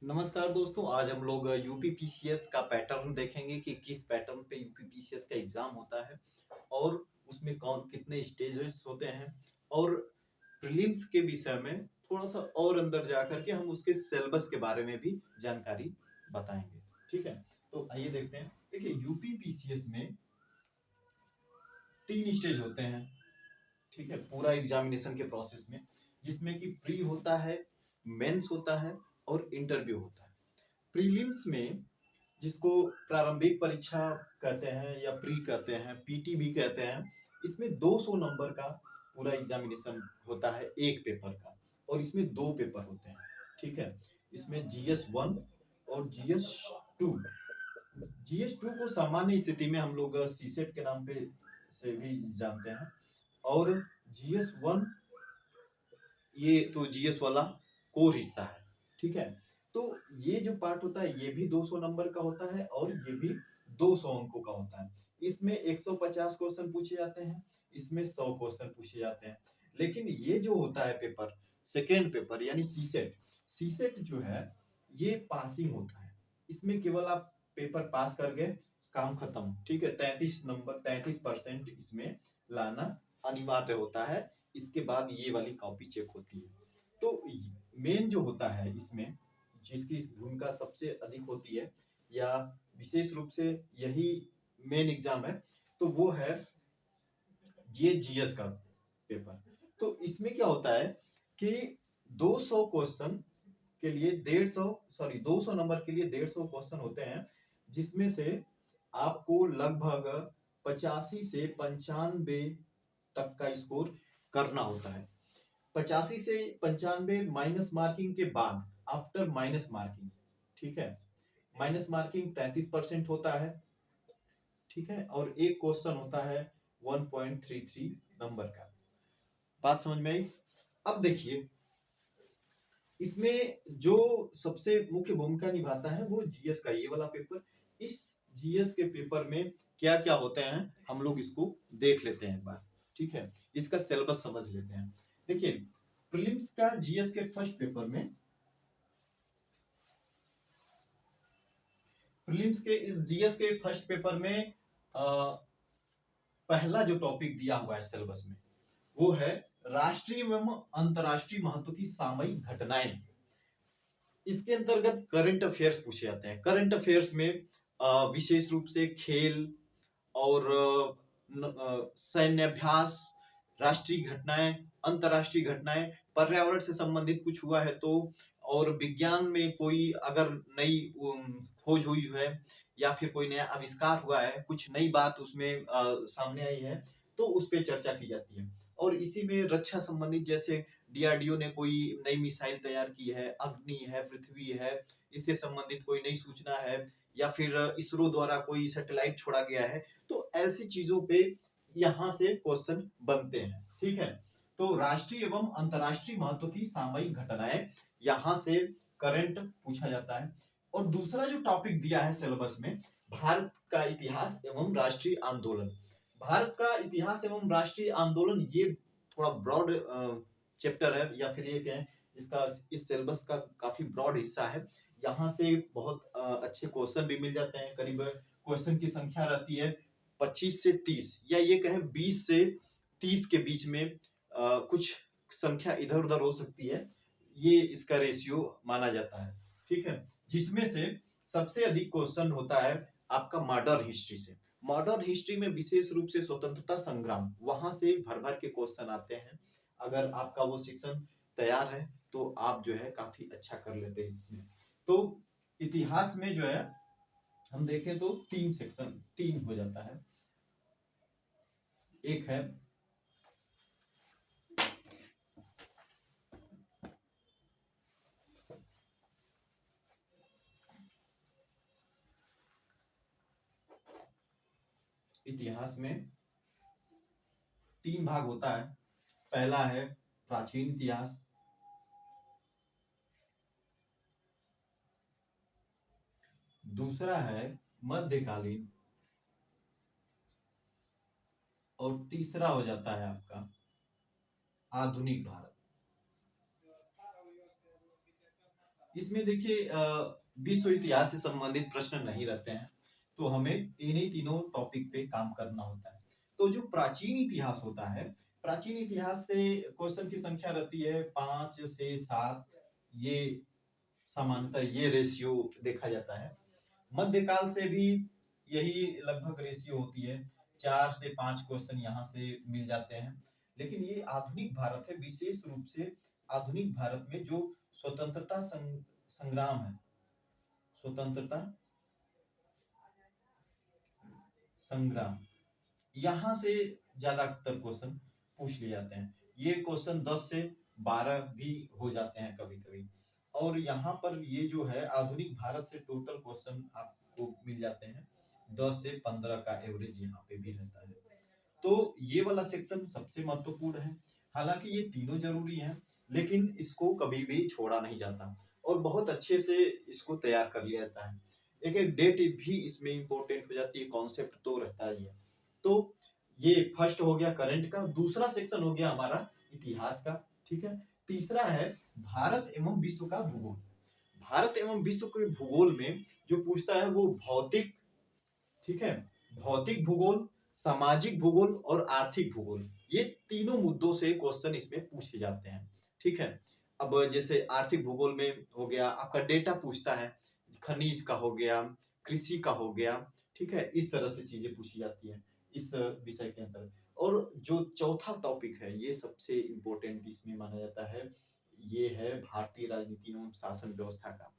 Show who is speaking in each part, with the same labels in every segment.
Speaker 1: नमस्कार दोस्तों, आज हम लोग यूपीपीसीएस का पैटर्न देखेंगे कि किस पैटर्न पे यूपीपीसीएस का एग्जाम होता है और उसमें कौन कितने स्टेजेस होते हैं और प्रीलिम्स के विषय में थोड़ा सा और अंदर जाकर के हम उसके सिलेबस के बारे में भी जानकारी बताएंगे। ठीक है, तो आइए देखते हैं। देखिए, यूपीपीसीएस में 3 स्टेज होते हैं। ठीक है, पूरा एग्जामिनेशन के प्रोसेस में, जिसमें कि प्री होता है, मेंस होता है और इंटरव्यू होता है। प्रीलिम्स में, जिसको प्रारंभिक परीक्षा कहते हैं या प्री कहते हैं, पीटी भी कहते हैं, इसमें 200 नंबर का पूरा एग्जामिनेशन होता है एक पेपर का, और इसमें 2 पेपर होते हैं। ठीक है, इसमें जीएस 1 और जीएस 2। जीएस 2 को सामान्य स्थिति में हम लोग सीसेट के नाम पे से भी जानते हैं, और जीएस 1 ये तो जीएस वाला कोर हिस्सा है। ठीक है, तो ये जो पार्ट होता है ये भी 200 नंबर का होता है और ये भी 200 अंकों का होता है। इसमें 150 क्वेश्चन पूछे जाते हैं, इसमें 100 क्वेश्चन पूछे जाते हैं। लेकिन ये जो होता है पेपर, सेकेंड पेपर यानी सीसेट, सीसेट जो है ये पासिंग होता है। इसमें केवल आप पेपर पास कर गए, काम खत्म। ठीक है, 33% इसमें लाना अनिवार्य होता है। इसके बाद ये वाली कॉपी चेक होती है। तो मेन जो होता है इसमें, जिसकी भूमिका सबसे अधिक होती है या विशेष रूप से यही मेन एग्जाम है, तो वो है ये जीएस का पेपर। तो इसमें क्या होता है कि 200 क्वेश्चन के लिए 200 नंबर के लिए 150 क्वेश्चन होते हैं, जिसमें से आपको लगभग 85 से 95 तक का स्कोर करना होता है। 85 से 95 माइनस मार्किंग के बाद, आफ्टर माइनस मार्किंग। ठीक है, माइनस मार्किंग 33% होता है। ठीक है, और एक क्वेश्चन होता है 1.33 नंबर का। बात समझ में आई? अब देखिए, इसमें जो सबसे मुख्य भूमिका निभाता है वो जीएस का ये वाला पेपर। इस जीएस के पेपर में क्या क्या होते हैं हम लोग इसको देख लेते हैं एक बार। ठीक है, इसका सिलेबस समझ लेते हैं। देखिए, प्रीलिम्स का जीएस के फर्स्ट पेपर में, प्रीलिम्स के इस जीएस के फर्स्ट पेपर में पहला जो टॉपिक दिया हुआ है सिलेबस में, वो है राष्ट्रीय एवं अंतरराष्ट्रीय महत्व की सामयिक घटनाएं। इसके अंतर्गत करंट अफेयर्स पूछे जाते हैं। करंट अफेयर्स में विशेष रूप से खेल और सैन्य अभ्यास, राष्ट्रीय घटनाएं, अंतरराष्ट्रीय घटनाएं, पर्यावरण से संबंधित कुछ हुआ है तो, और विज्ञान में कोई अगर नई खोज हुई है या फिर कोई नया आविष्कार हुआ है, कुछ नई बात उसमें सामने आई है, तो उस पर चर्चा की जाती है। और इसी में रक्षा संबंधित, जैसे डीआरडीओ ने कोई नई मिसाइल तैयार की है, अग्नि है, पृथ्वी है, इससे संबंधित कोई नई सूचना है, या फिर इसरो द्वारा कोई सैटेलाइट छोड़ा गया है, तो ऐसी चीजों पे यहाँ से क्वेश्चन बनते हैं। ठीक है, तो राष्ट्रीय एवं अंतरराष्ट्रीय महत्व की सामयिक घटनाएं, यहाँ से करंट पूछा जाता है। और दूसरा जो टॉपिक दिया है सिलेबस में, भारत का इतिहास एवं राष्ट्रीय आंदोलन। भारत का इतिहास एवं राष्ट्रीय आंदोलन ये थोड़ा ब्रॉड चैप्टर है, या फिर ये कहें इसका, इस सिलेबस का काफी ब्रॉड हिस्सा है। यहाँ से बहुत अच्छे क्वेश्चन भी मिल जाते हैं। करीब क्वेश्चन की संख्या रहती है 25 से 30, या ये कहें 20 से 30 के बीच में। कुछ संख्या इधर उधर हो सकती है, ये इसका रेशियो माना जाता है। ठीक है, जिसमें से सबसे अधिक क्वेश्चन होता है आपका मॉडर्न हिस्ट्री से। मॉडर्न हिस्ट्री में विशेष रूप से स्वतंत्रता संग्राम, वहां से भर भर के क्वेश्चन आते हैं। अगर आपका वो सेक्शन तैयार है तो आप जो है काफी अच्छा कर लेते हैं इसमें। तो इतिहास में जो है हम देखें तो 3 हो जाता है। एक है इतिहास में 3 भाग होता है। पहला है प्राचीन इतिहास, दूसरा है मध्यकालीन, और तीसरा हो जाता है आपका आधुनिक भारत। इसमें देखिए विश्व इतिहास से संबंधित प्रश्न नहीं रहते हैं, तो हमें इन्हीं तीनों टॉपिक पे काम करना होता है। तो जो प्राचीन इतिहास होता है, प्राचीन इतिहास से क्वेश्चन की संख्या रहती है 5 से 7, ये सामान्यतः ये रेशियो देखा जाता है। मध्यकाल से भी यही लगभग रेशियो होती है, 4 से 5 क्वेश्चन यहाँ से मिल जाते हैं। लेकिन ये आधुनिक भारत है, विशेष रूप से आधुनिक भारत में जो स्वतंत्रता संग्राम है, स्वतंत्रता संग्राम, यहाँ से ज्यादातर क्वेश्चन पूछ लिए जाते हैं। ये क्वेश्चन 10 से 12 भी हो जाते हैं कभी कभी। और यहाँ पर ये जो है आधुनिक भारत से टोटल क्वेश्चन आपको मिल जाते हैं 10 से 15 का एवरेज यहाँ पे भी रहता है। तो ये वाला सेक्शन सबसे महत्वपूर्ण है। हालांकि ये तीनों जरूरी हैं, लेकिन इसको कभी भी छोड़ा नहीं जाता और बहुत अच्छे से इसको तैयार कर लिया जाता है। एक एक डेट भी इसमें इंपॉर्टेंट हो जाती है, कॉन्सेप्ट तो रहता ही है। तो ये फर्स्ट हो गया करंट का। दूसरा सेक्शन हो गया हमारा इतिहास का, ठीक है। तीसरा है भारत एवं विश्व का भूगोल। भारत एवं विश्व के भूगोल में जो पूछता है वो भौतिक, ठीक है, भौतिक भूगोल, सामाजिक भूगोल और आर्थिक भूगोल, ये तीनों मुद्दों से क्वेश्चन इसमें पूछे जाते हैं, ठीक है। अब जैसे आर्थिक भूगोल में हो गया आपका डेटा पूछता है, खनिज का हो गया, कृषि का हो गया, ठीक है, इस तरह से चीजें पूछी जाती हैं इस विषय के अंदर। और जो चौथा टॉपिक है ये सबसे इंपॉर्टेंट इसमें माना जाता है, ये है भारतीय राजनीति एवं शासन व्यवस्था का।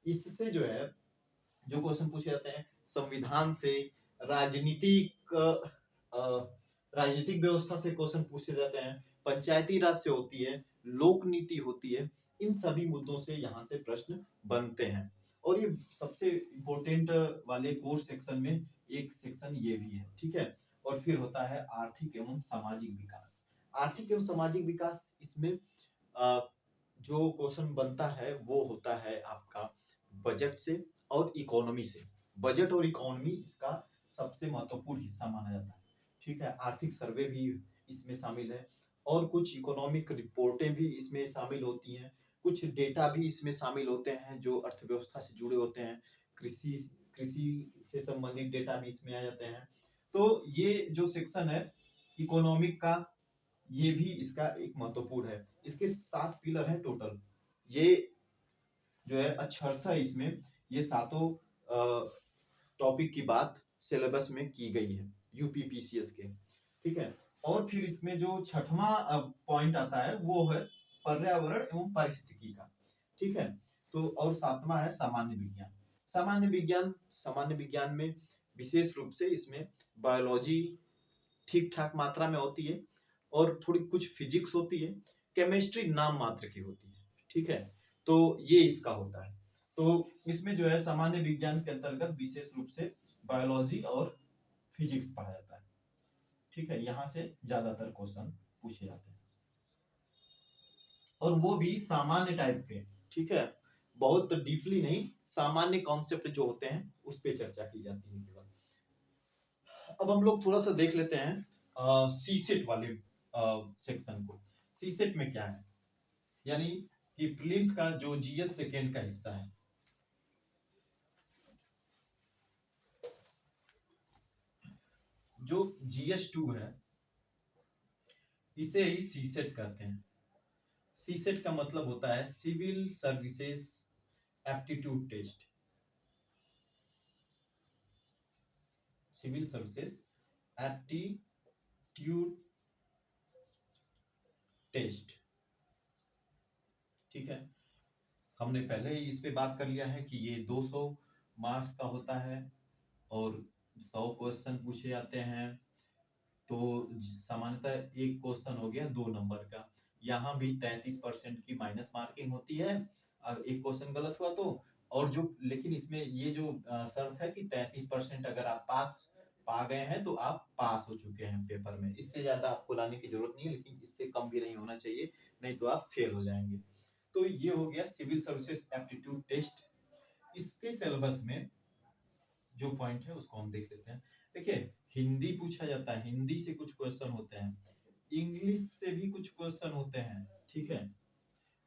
Speaker 1: इससे जो है जो क्वेश्चन पूछे जाते हैं संविधान से, राजनीतिक राजनीतिक व्यवस्था से क्वेश्चन पूछे जाते हैं, पंचायती राज से होती है, लोक नीति होती है, इन सभी मुद्दों से यहाँ से प्रश्न बनते हैं। और ये सबसे इम्पोर्टेंट वाले कोर सेक्शन में एक सेक्शन ये भी है, ठीक है। और फिर होता है आर्थिक एवं सामाजिक विकास। आर्थिक एवं सामाजिक विकास, इसमें जो क्वेश्चन बनता है वो होता है आपका बजट से और इकोनॉमी से। बजट और इकोनॉमी इसका सबसे महत्वपूर्ण हिस्सा माना जाता है, ठीक है। आर्थिक सर्वे भी इसमें शामिल है और कुछ इकोनॉमिक रिपोर्टें भी इसमें शामिल होती हैं, कुछ डेटा भी इसमें शामिल होते हैं जो अर्थव्यवस्था से जुड़े होते हैं, कृषि कृषि से संबंधित डेटा भी इसमें आ जाते हैं। तो ये जो सेक्शन है इकोनॉमिक का, ये भी इसका एक महत्वपूर्ण है। इसके 7 पिलर हैं टोटल। ये जो है अक्षरशः इसमें ये सातों टॉपिक की बात सिलेबस में की गई है यूपीपीसीएस के, ठीक है। और फिर इसमें जो छठवां पॉइंट आता है वो है पर्यावरण एवं पारिस्थितिकी का, ठीक है। तो और सातवां है सामान्य विज्ञान। सामान्य विज्ञान, सामान्य विज्ञान में विशेष रूप से इसमें बायोलॉजी ठीक ठाक मात्रा में होती है और थोड़ी कुछ फिजिक्स होती है, केमिस्ट्री नाम मात्र की होती है, ठीक है। तो ये इसका होता है। तो इसमें जो है सामान्य विज्ञान के अंतर्गत विशेष रूप से बायोलॉजी और फिजिक्स पढ़ा जाता है, ठीक है। यहाँ से ज्यादातर क्वेश्चन पूछे जाते हैं और वो भी सामान्य टाइप के, ठीक है, बहुत डीपली नहीं, सामान्य कॉन्सेप्ट जो होते हैं उस पे चर्चा की जाती है केवल। अब हम लोग थोड़ा सा देख लेते हैं सीसेट वाले सेक्शन को। सीसेट में क्या है, यानी कि प्रीलिम्स का जो जीएस सेकेंड का हिस्सा है। जो जीएस 2 है इसे ही सीसेट कहते हैं। सीसेट का मतलब होता है civil services aptitude test, civil services aptitude test, ठीक है। हमने पहले ही इस पे बात कर लिया है कि ये 200 मार्क्स का होता है और 100 क्वेश्चन पूछे जाते हैं। तो सामान्यतः एक क्वेश्चन हो गया 2 नंबर का, यहाँ भी 33% की माइनस मार्किंग होती है और एक क्वेश्चन गलत हुआ तो। और जो लेकिन इसमें ये जो शर्त है कि 33% अगर आप पास पा गए हैं तो आप पास हो चुके हैं पेपर में, इससे ज्यादा आपको लाने की जरूरत नहीं है, लेकिन इससे कम भी नहीं होना चाहिए, नहीं तो आप फेल हो जाएंगे। तो ये हो गया सिविल सर्विसेज एप्टीट्यूड टेस्ट। इसके सिलेबस में जो पॉइंट है उसको हम देख लेते हैं। देखिए हिंदी पूछा जाता है, हिंदी से कुछ क्वेश्चन होते हैं, इंग्लिश से भी कुछ क्वेश्चन होते हैं, ठीक है।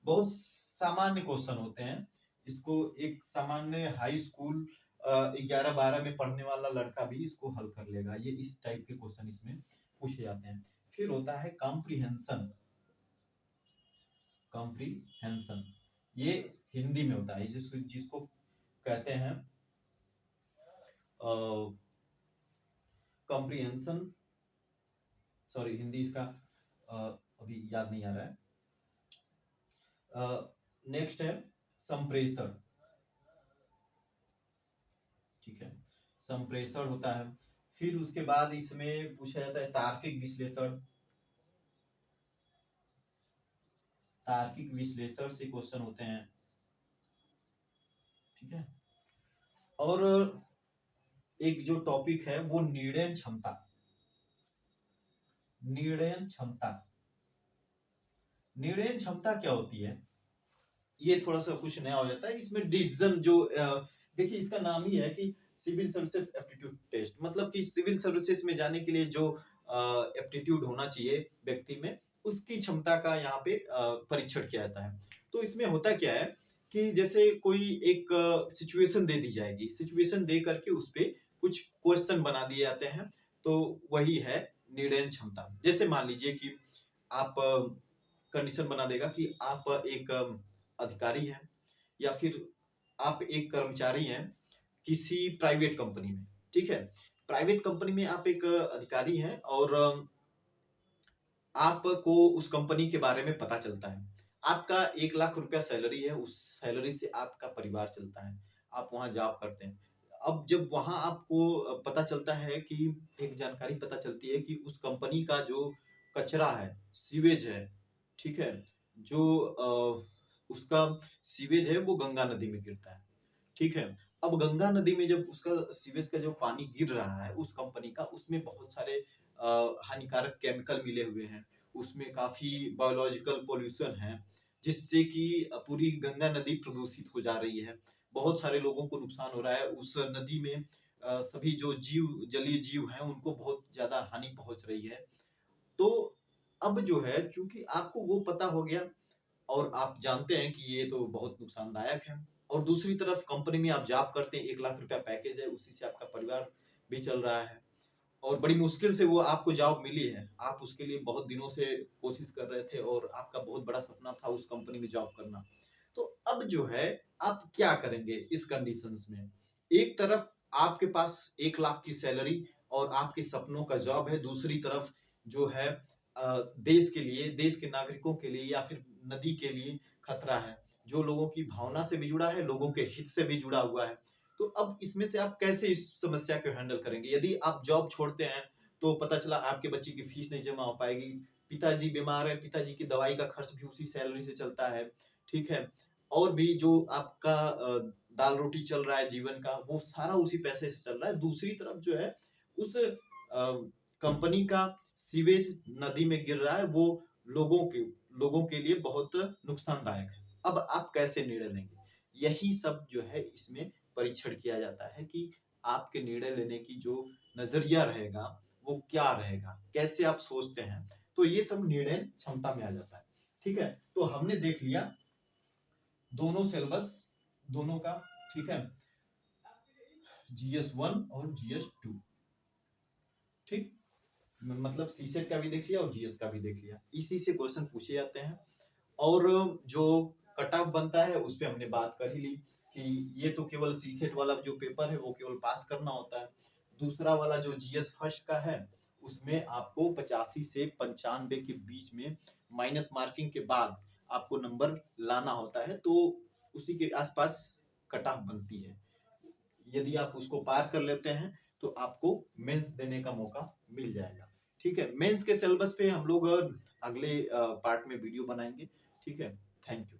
Speaker 1: बहुत सामान्य क्वेश्चन होते हैं इसको एक सामान्य हाई स्कूल 11-12 में पढ़ने वाला लड़का भी इसको हल कर लेगा। ये इस टाइप के क्वेश्चन इसमें पूछे जाते हैं। फिर होता है कॉम्प्रिहेंशन। कॉम्प्रिहेंशन ये हिंदी में होता है, जिसको कहते हैं कॉम्प्रिहेंशन, सॉरी हिंदी इसका अभी याद नहीं आ रहा है। नेक्स्ट है संप्रेषण। ठीक है, संप्रेषण होता है। फिर उसके बाद इसमें पूछा जाता है तार्किक विश्लेषण। तार्किक विश्लेषण से क्वेश्चन होते हैं। ठीक है, और एक जो टॉपिक है वो निर्णय क्षमता। निर्णय क्षमता, निर्णय क्षमता क्या होती है, ये थोड़ा सा कुछ नया हो जाता है इसमें। डिसीजन जो देखिए इसका नाम ही है कि सिविल सर्विसेज एप्टीट्यूड टेस्ट, मतलब कि सिविल सर्विसेज में जाने के लिए जो एप्टीट्यूड होना चाहिए व्यक्ति में, उसकी क्षमता का यहाँ पे परीक्षण किया जाता है। तो इसमें होता क्या है कि जैसे कोई एक सिचुएशन दे दी जाएगी, सिचुएशन दे करके उस पर कुछ क्वेश्चन बना दिए जाते हैं, तो वही है निर्णय क्षमता। जैसे मान लीजिए कि आप कंडीशन बना देगा कि आप एक अधिकारी हैं या फिर आप एक कर्मचारी हैं किसी प्राइवेट कंपनी में। ठीक है, प्राइवेट कंपनी में आप एक अधिकारी हैं और आपको उस कंपनी के बारे में पता चलता है। आपका 1 लाख रुपया सैलरी है, उस सैलरी से आपका परिवार चलता है, आप वहां जॉब करते हैं। अब जब वहां आपको पता चलता है कि एक जानकारी पता चलती है कि उस कंपनी का जो कचरा है, सीवेज है, ठीक है, जो उसका सीवेज है वो गंगा नदी में गिरता है। ठीक है, अब गंगा नदी में जब उसका सीवेज का जो पानी गिर रहा है उस कंपनी का, उसमें बहुत सारे हानिकारक केमिकल मिले हुए हैं, उसमें काफी बायोलॉजिकल पोल्यूशन है, जिससे कि पूरी गंगा नदी प्रदूषित हो जा रही है। बहुत सारे लोगों को नुकसान हो रहा है उस नदी में। सभी जो जीव, जलीय जीव हैं, उनको बहुत ज्यादा हानि पहुंच रही है। तो अब जो है, चूंकि आपको वो पता हो गया और आप जानते हैं कि ये तो बहुत नुकसानदायक है, और दूसरी तरफ कंपनी में आप जॉब करते हैं, 1 लाख रुपया पैकेज है, उसी से आपका परिवार भी चल रहा है, और बड़ी मुश्किल से वो आपको जॉब मिली है। आप उसके लिए बहुत दिनों से कोशिश कर रहे थे और आपका बहुत बड़ा सपना था उस कंपनी में जॉब करना। तो अब जो है, आप क्या करेंगे इस कंडीशंस में? एक तरफ आपके पास 1 लाख की सैलरी और आपके सपनों का जॉब है, दूसरी तरफ जो है देश के लिए, देश के नागरिकों के लिए या फिर नदी के लिए खतरा है, जो लोगों की भावना से भी जुड़ा है, लोगों के हित से भी जुड़ा हुआ है। तो अब इसमें से आप कैसे इस समस्या को हैंडल करेंगे? यदि आप जॉब छोड़ते हैं तो पता चला आपके बच्चे की फीस नहीं जमा हो पाएगी, पिताजी बीमार है, पिताजी की दवाई का खर्च भी उसी सैलरी से चलता है। ठीक है, और भी जो आपका दाल रोटी चल रहा है जीवन का, वो सारा उसी पैसे से चल रहा है। दूसरी तरफ जो है, उस कंपनी का सीवेज नदी में गिर रहा है, वो लोगों के लिए बहुत नुकसानदायक है। अब आप कैसे निर्णय लेंगे? यही सब जो है इसमें परीक्षण किया जाता है कि आपके निर्णय लेने की जो नजरिया रहेगा वो क्या रहेगा, कैसे आप सोचते हैं। तो ये सब निर्णय क्षमता में आ जाता है। ठीक है, तो हमने देख लिया दोनों सिलेबस, दोनों का। ठीक है, GS1 और GS2। ठीक, मतलब सीसेट का भी देख लिया और जीएस का भी देख लिया। इसी से क्वेश्चन पूछे जाते हैं, और जो कट ऑफ बनता है उस पर हमने बात कर ही ली कि ये तो केवल सीसेट वाला जो पेपर है वो केवल पास करना होता है। दूसरा वाला जो जीएस फर्स्ट का है, उसमें आपको 85 से 95 के बीच में माइनस मार्किंग के बाद आपको नंबर लाना होता है, तो उसी के आसपास कट ऑफ बनती है। यदि आप उसको पार कर लेते हैं तो आपको मेंस देने का मौका मिल जाएगा। ठीक है, मेंस के सिलेबस पे हम लोग अगले पार्ट में वीडियो बनाएंगे। ठीक है, थैंक यू।